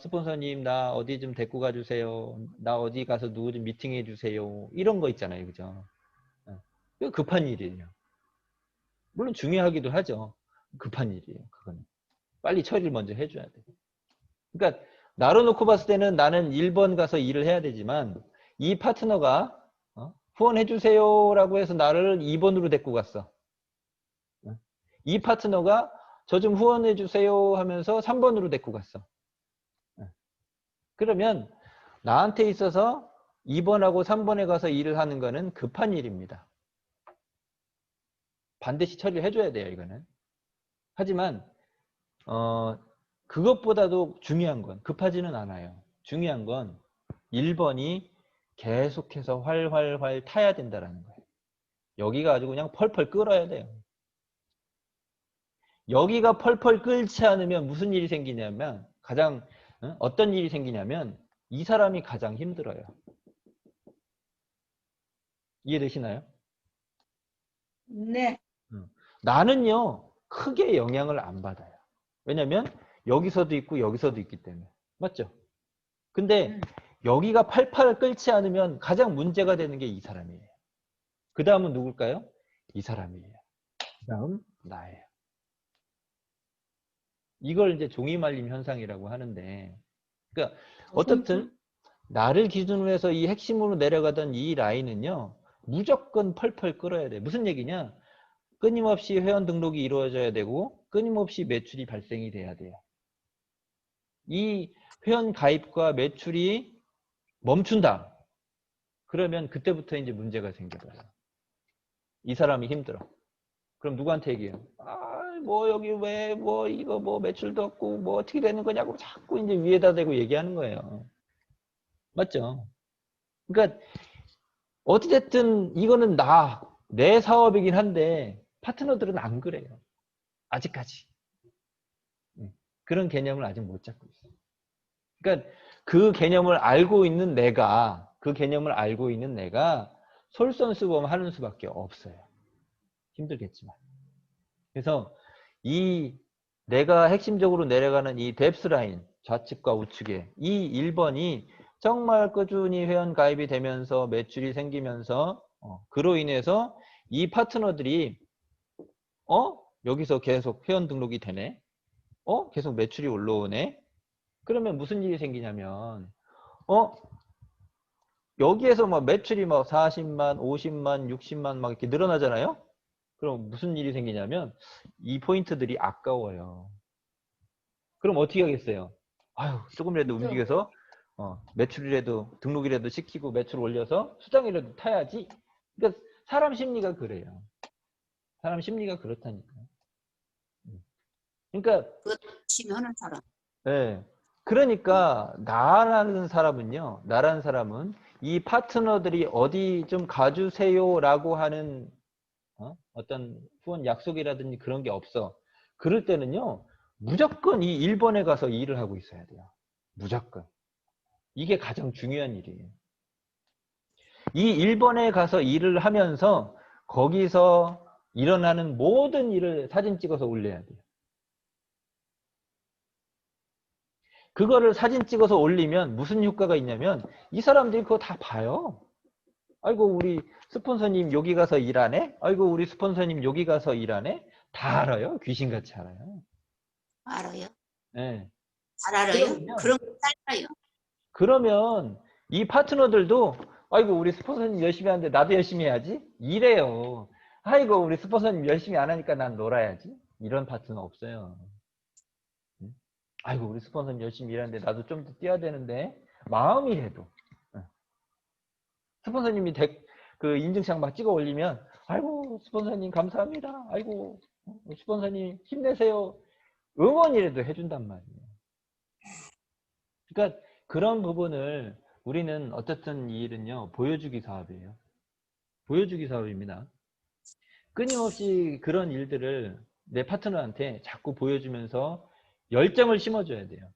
스폰서님 나 어디 좀 데리고 가주세요. 나 어디 가서 누구 좀 미팅해 주세요. 이런 거 있잖아요. 그죠? 이거 급한 일이에요. 물론 중요하기도 하죠. 급한 일이에요. 그거는. 빨리 처리를 먼저 해줘야 돼. 그러니까 나로 놓고 봤을 때는 나는 1번 가서 일을 해야 되지만 이 파트너가 후원해 주세요 라고 해서 나를 2번으로 데리고 갔어. 이 파트너가 저 좀 후원해 주세요 하면서 3번으로 데리고 갔어. 그러면 나한테 있어서 2번하고 3번에 가서 일을 하는 거는 급한 일입니다. 반드시 처리를 해줘야 돼요, 이거는. 하지만 그것보다도 중요한 건 급하지는 않아요. 중요한 건 1번이 계속해서 활활활 타야 된다라는 거예요. 여기가 아주 그냥 펄펄 끓어야 돼요. 여기가 펄펄 끓지 않으면 무슨 일이 생기냐면 가장 어떤 일이 생기냐면 이 사람이 가장 힘들어요. 이해되시나요? 네. 나는요 크게 영향을 안 받아요. 왜냐면 여기서도 있고 여기서도 있기 때문에. 맞죠? 근데 여기가 팔팔 끓지 않으면 가장 문제가 되는 게 이 사람이에요. 그 다음은 누굴까요? 이 사람이에요. 그 다음 나예요. 이걸 이제 종이 말림 현상이라고 하는데, 그러니까 어떻든 나를 기준으로 해서 이 핵심으로 내려가던 이 라인은요 무조건 펄펄 끓어야 돼. 무슨 얘기냐? 끊임없이 회원 등록이 이루어져야 되고 끊임없이 매출이 발생이 돼야 돼요. 이 회원 가입과 매출이 멈춘다. 그러면 그때부터 이제 문제가 생겨요. 이 사람이 힘들어. 그럼 누구한테 얘기해요? 뭐 여기 왜 뭐 이거 뭐 매출도 없고 뭐 어떻게 되는 거냐고 자꾸 이제 위에다 대고 얘기하는 거예요. 맞죠? 그러니까 어찌됐든 이거는 내 사업이긴 한데 파트너들은 안 그래요. 아직까지. 그런 개념을 아직 못 잡고 있어요. 그러니까 그 개념을 알고 있는 내가 솔선수범하는 수밖에 없어요. 힘들겠지만. 그래서 내가 핵심적으로 내려가는 이 뎁스 라인 좌측과 우측에 이 1번이 정말 꾸준히 회원 가입이 되면서 매출이 생기면서 그로 인해서 이 파트너들이 여기서 계속 회원 등록이 되네. 계속 매출이 올라오네. 그러면 무슨 일이 생기냐면 여기에서 막 매출이 막 40만, 50만, 60만 막 이렇게 늘어나잖아요. 그럼 무슨 일이 생기냐면 이 포인트들이 아까워요. 그럼 어떻게 하겠어요? 조금이라도 움직여서 매출이라도 등록이라도 시키고 매출 올려서 수당이라도 타야지. 그러니까 사람 심리가 그래요. 사람 심리가 그렇다니까요. 그러니까 열심히 하는 사람. 네. 그러니까 나라는 사람은 이 파트너들이 어디 좀 가주세요라고 하는 어떤 후원 약속이라든지 그런 게 없어. 그럴 때는요. 무조건 이 1번에 가서 일을 하고 있어야 돼요. 무조건. 이게 가장 중요한 일이에요. 이 1번에 가서 일을 하면서 거기서 일어나는 모든 일을 사진 찍어서 올려야 돼요. 그거를 사진 찍어서 올리면 무슨 효과가 있냐면 이 사람들이 그거 다 봐요. 아이고 우리 스폰서님 여기 가서 일하네. 아이고 우리 스폰서님 여기 가서 일하네. 다 알아요. 귀신같이 알아요. 알아요? 네. 잘 알아요? 그러면, 그런 거 알아요? 그러면 이 파트너들도 아이고 우리 스폰서님 열심히 하는데 나도 열심히 해야지 이래요. 아이고 우리 스폰서님 열심히 안 하니까 난 놀아야지. 이런 파트너 없어요. 아이고 우리 스폰서님 열심히 일하는데 나도 좀 더 뛰어야 되는데 마음이라도 스폰서님이 그 인증샷 막 찍어 올리면 아이고 스폰서님 감사합니다. 아이고 스폰서님 힘내세요. 응원이라도 해준단 말이에요. 그러니까 그런 부분을 우리는 어쨌든 이 일은요 보여주기 사업이에요. 보여주기 사업입니다. 끊임없이 그런 일들을 내 파트너한테 자꾸 보여주면서 열정을 심어줘야 돼요.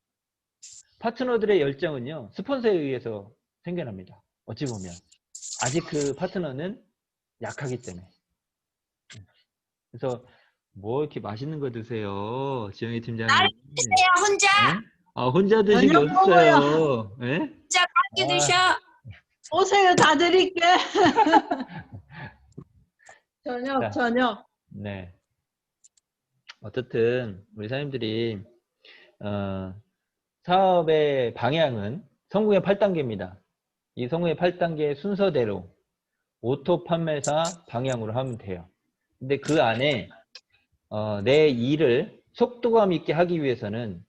파트너들의 열정은요 스폰서에 의해서 생겨납니다. 어찌 보면 아직 그 파트너는 약하기 때문에. 그래서 뭐 이렇게 맛있는 거 드세요, 지영이 팀장님. 드세요 혼자. 네? 혼자 드시기 저녁 없어요. 네? 혼자 많이 드셔. 오세요, 다 드릴게. 자. 저녁. 네. 어쨌든 우리 사장님들이 사업의 방향은 성공의 8단계입니다. 이 성공의 8단계 순서대로 오토 판매사 방향으로 하면 돼요. 근데 그 안에 내 일을 속도감 있게 하기 위해서는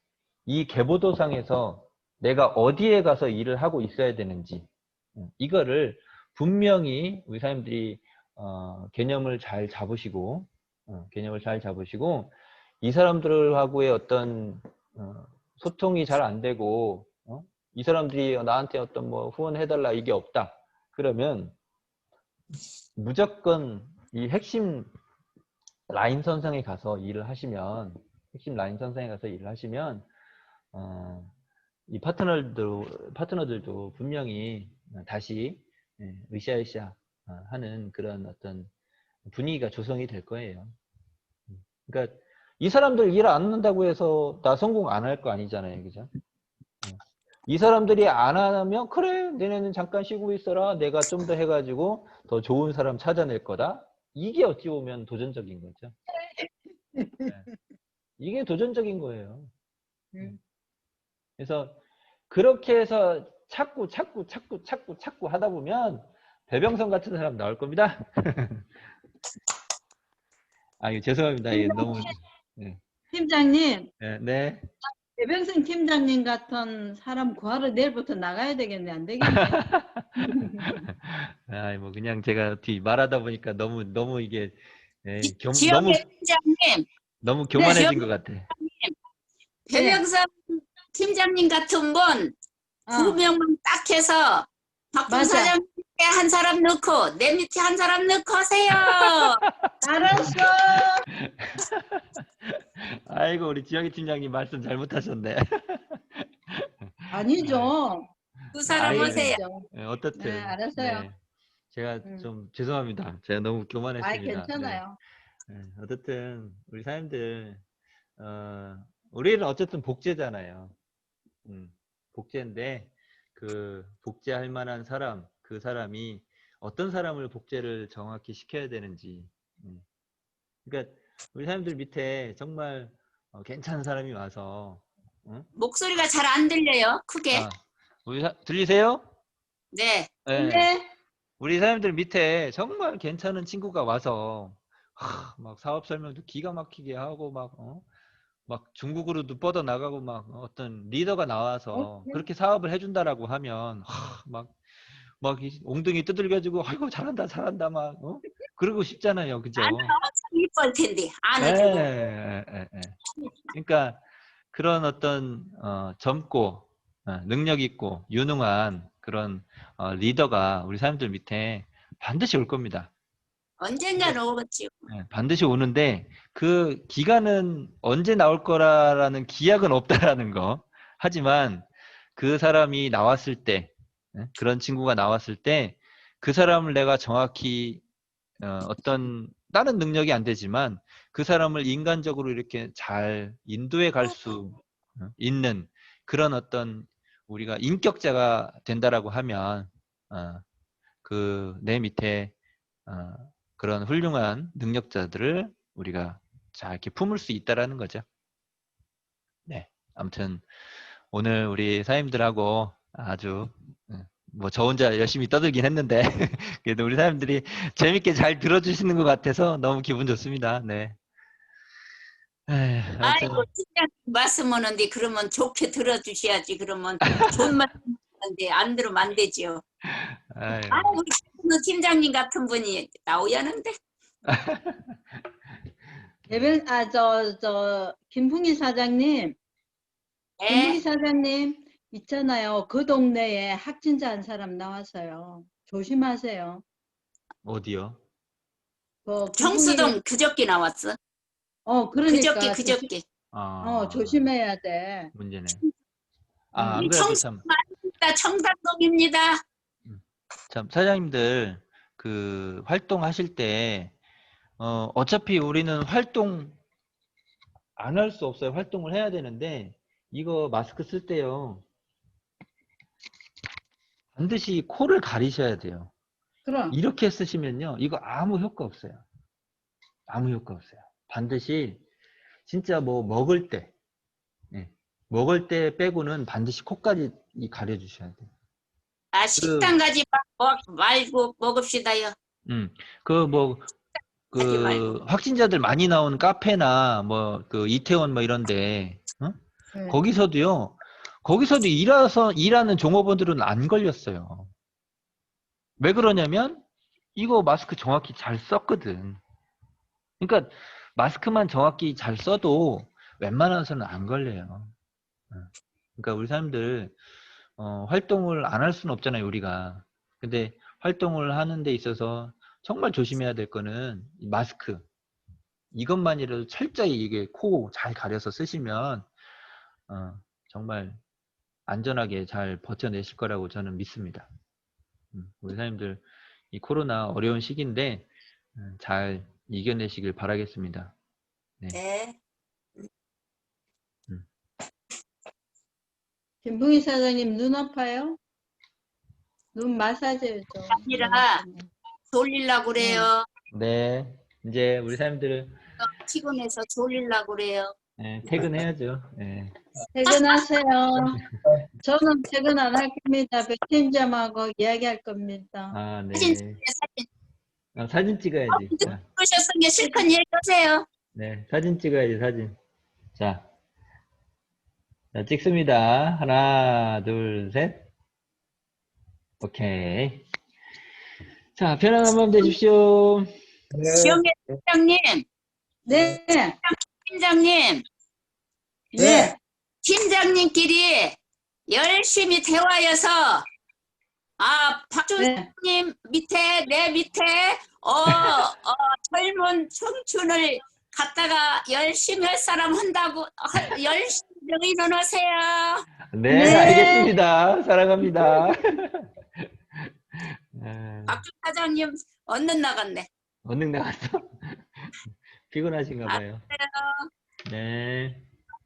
이 계보도상에서 내가 어디에 가서 일을 하고 있어야 되는지 이거를 분명히 우리 사람들이 개념을 잘 잡으시고 이 사람들하고의 어떤 소통이 잘 안 되고 이 사람들이 나한테 어떤 뭐 후원해달라 이게 없다 그러면 무조건 이 핵심 라인 선상에 가서 일을 하시면 이 파트너들도 분명히 다시 으쌰으쌰 하는 그런 어떤 분위기가 조성이 될 거예요. 그러니까 이 사람들 일 안 한다고 해서 나 성공 안 할 거 아니잖아요. 그죠? 이 사람들이 안 하면 그래 너네는 잠깐 쉬고 있어라 내가 좀 더 해가지고 더 좋은 사람 찾아낼 거다. 이게 어찌 보면 도전적인 거죠. 네. 이게 도전적인 거예요. 그래서 그렇게 해서 자꾸 하다 보면 배병선 같은 사람 나올 겁니다. 아유 죄송합니다. 이게 너무 네. 팀장님, 네. 배병승 팀장님 같은 사람 구하러 내일부터 나가야 되겠네. 안 되겠네. 아이 뭐 그냥 제가 뒤 말하다 보니까 너무 이게 지역의 팀장님, 너무 교만해진 네. 것 같아. 배병선 팀장님 같은 분 두 명만 딱 해서 박준 사장님께 한 사람 넣고 내 밑에 한 사람 넣고 하세요. 알았어. 아이고 우리 지영이 팀장님 말씀 잘못하셨네. 아니죠. 두 사람 아이고. 하세요. 네, 어떻든 네, 알았어요. 네, 제가 좀 죄송합니다. 제가 너무 교만했습니다. 괜찮아요. 네. 어쨌든 우리 사람들 우리는 어쨌든 복제잖아요. 복제인데 그 복제할 만한 사람 그 사람이 어떤 사람을 복제를 정확히 시켜야 되는지 그러니까 우리 사람들 밑에 정말 괜찮은 사람이 와서 목소리가 잘 안 들려요. 크게. 들리세요? 네. 네. 우리 사람들 밑에 정말 괜찮은 친구가 와서 막 사업 설명도 기가 막히게 하고 막 중국으로도 뻗어 나가고 막 어떤 리더가 나와서 그렇게 사업을 해준다라고 하면 막 엉덩이 두들겨주고 아이고 잘한다 막 그러고 싶잖아요, 그죠? 엄청 이쁠 텐데 안 해주고. 그러니까 그런 어떤 젊고 능력 있고 유능한 그런 리더가 우리 사람들 밑에 반드시 올 겁니다. 언젠가는 오겠지요. 반드시 오는데 그 기간은 언제 나올 거라는 기약은 없다라는 거. 하지만 그 사람이 나왔을 때 그런 친구가 나왔을 때 그 사람을 내가 정확히 어떤 다른 능력이 안 되지만 그 사람을 인간적으로 이렇게 잘 인도해 갈 수 있는 그런 어떤 우리가 인격자가 된다라고 하면 그 내 밑에 그런 훌륭한 능력자들을 우리가 잘 이렇게 품을 수 있다라는 거죠. 네, 아무튼 오늘 우리 사임들하고 아주 뭐 저 혼자 열심히 떠들긴 했는데 그래도 우리 사람들이 재밌게 잘 들어주시는 것 같아서 너무 기분 좋습니다. 네. 아무튼 아이고 팀장 말씀 오는데 그러면 좋게 들어주셔야지. 그러면 좋은 말씀 하는데 안 들으면 안 되지요. 아유. 우리 팀장님 같은 분이 나오야는데. 김풍희 사장님. 네. 김풍희 사장님 있잖아요. 그 동네에 확진자 한 사람 나왔어요. 조심하세요. 어디요? 청수동 그저께 나왔어. 그러니까 그저께. 조심해야 돼. 문제네. 안 그래도 참. 청담동입니다. 참 사장님들 그 활동하실 때 어차피 우리는 활동 안 할 수 없어요. 활동을 해야 되는데 이거 마스크 쓸 때요. 반드시 코를 가리셔야 돼요. 그럼. 이렇게 쓰시면요. 이거 아무 효과 없어요. 아무 효과 없어요. 반드시 진짜 뭐 먹을 때 먹을 때 빼고는 반드시 코까지 가려주셔야 돼요. 식당 가지 말고 먹읍시다요. 그 뭐 하지 말고. 그 확진자들 많이 나온 카페나 뭐 그 이태원 뭐 이런데 네. 거기서도 일하는 종업원들은 안 걸렸어요. 왜 그러냐면 이거 마스크 정확히 잘 썼거든. 그러니까 마스크만 정확히 잘 써도 웬만해서는 안 걸려요. 그러니까 우리 사람들 활동을 안 할 수는 없잖아요, 우리가. 근데 활동을 하는 데 있어서 정말 조심해야 될 거는 이 마스크. 이것만이라도 철저히 이게 코 잘 가려서 쓰시면 정말 안전하게 잘 버텨내실 거라고 저는 믿습니다. 우리 사람들 이 코로나 어려운 시기인데 잘 이겨내시길 바라겠습니다. 네. 네. 김붕희 사장님 눈 아파요? 눈 마사지 해줘. 아니라 졸리려고 그래요. 네. 이제 우리 사람들은 피곤해서 졸리려고 그래요. 퇴근해야죠. 네. 퇴근하세요. 저는 퇴근 안 할 겁니다. 백 팀장하고 이야기할 겁니다. 아, 네. 사진 찍어요, 사진. 사진 찍어야지. 자, 그러셨으면 실컷 얘기하세요. 네. 사진 찍어야지, 사진. 자, 찍습니다. 하나, 둘, 셋. 오케이. 자, 편안한 밤 되십시오. 네. 지영애 팀장님, 네. 팀장님, 네. 팀장님끼리 열심히 대화해서 박준님 밑에 내 밑에 젊은 청춘을 갖다가 열심히 할 사람 한다고 열심히 의논하세요. 네, 네. 알겠습니다. 사랑합니다. 박준 사장님 얼른 나갔네. 언능 나갔어? 피곤하신가 봐요. 네.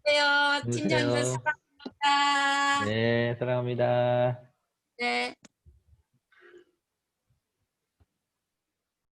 안녕하세요. 안녕하세요. 팀장님 사랑합니다. 네, 사랑합니다. 네.